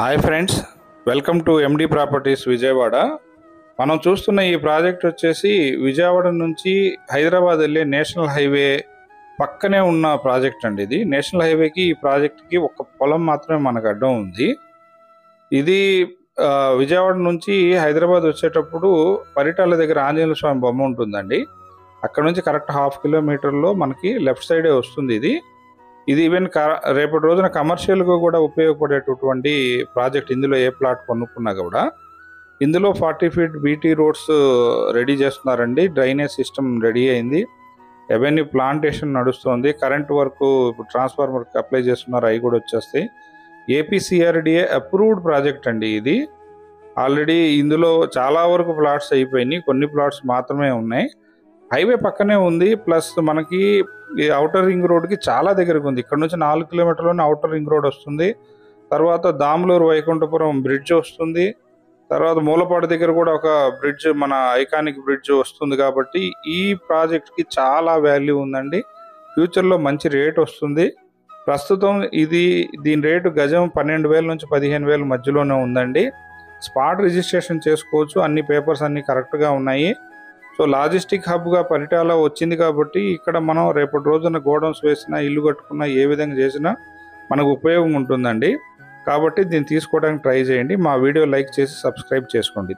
Hi friends, welcome to MD properties Vijayawada. మనం చూస్తున్న ఈ ప్రాజెక్ట్ వచ్చేసి విజయవాడ నుంచి హైదరాబాద్ వెళ్ళే నేషనల్ హైవే పక్కనే ఉన్న ప్రాజెక్ట్ అండి. ఇది నేషనల్ హైవేకి ఈ ప్రాజెక్ట్కి ఒక పొలం మాత్రమే మనకు అడ్డం ఉంది. ఇది విజయవాడ నుంచి హైదరాబాద్ వచ్చేటప్పుడు పరిటాల దగ్గర ఆంజనేయ స్వామి బొమ్మ ఉంటుందండి. అక్కడ నుంచి కరెక్ట్ 1/2 కిలోమీటర్లో మనకి లెఫ్ట్ సైడే వస్తుంది. ఇది ఈవెన్ రేపటి రోజున కమర్షియల్గా కూడా ఉపయోగపడేటటువంటి ప్రాజెక్ట్. ఇందులో ఏ ప్లాట్ కొనుక్కున్నా కూడా ఇందులో 40 ఫీట్ బీటీ రోడ్స్ రెడీ చేస్తున్నారండి. డ్రైనేజ్ సిస్టమ్ రెడీ అయింది. రెవెన్యూ ప్లాంటేషన్ నడుస్తుంది. కరెంట్ వరకు ఇప్పుడు ట్రాన్స్ఫార్మర్కి అప్లై చేస్తున్నారు, అవి కూడా వచ్చేస్తాయి. ఏపీసీఆర్డీఏ అప్రూవ్డ్ ప్రాజెక్ట్ అండి ఇది. ఆల్రెడీ ఇందులో చాలా వరకు ప్లాట్స్ అయిపోయినాయి, కొన్ని ప్లాట్స్ మాత్రమే ఉన్నాయి. హైవే పక్కనే ఉంది, ప్లస్ మనకి ఈ అవుటర్ రింగ్ రోడ్కి చాలా దగ్గరకు ఉంది. ఇక్కడ నుంచి 4 కిలోమీటర్లోనే అవుటర్ రింగ్ రోడ్ వస్తుంది. తర్వాత దాములూరు వైకుంఠపురం బ్రిడ్జ్ వస్తుంది. తర్వాత మూలపాడు దగ్గర కూడా ఒక బ్రిడ్జ్, మన ఐకానిక్ బ్రిడ్జ్ వస్తుంది. కాబట్టి ఈ ప్రాజెక్ట్కి చాలా వాల్యూ ఉందండి. ఫ్యూచర్లో మంచి రేట్ వస్తుంది. ప్రస్తుతం దీని రేటు గజం 12,000 నుంచి 15,000 మధ్యలోనే ఉందండి. స్పాట్ రిజిస్ట్రేషన్ చేసుకోవచ్చు. అన్ని పేపర్స్ అన్నీ కరెక్ట్గా ఉన్నాయి. సో లాజిస్టిక్ హబ్గా పరిటాల వచ్చింది కాబట్టి ఇక్కడ మనం రేపటి రోజున గోడౌన్స్ వేసినా, ఇల్లు కట్టుకున్నా, ఏ విధంగా చేసినా మనకు ఉపయోగం ఉంటుందండి. కాబట్టి దీన్ని తీసుకోవడానికి ట్రై చేయండి. మా వీడియో లైక్ చేసి సబ్స్క్రైబ్ చేసుకోండి.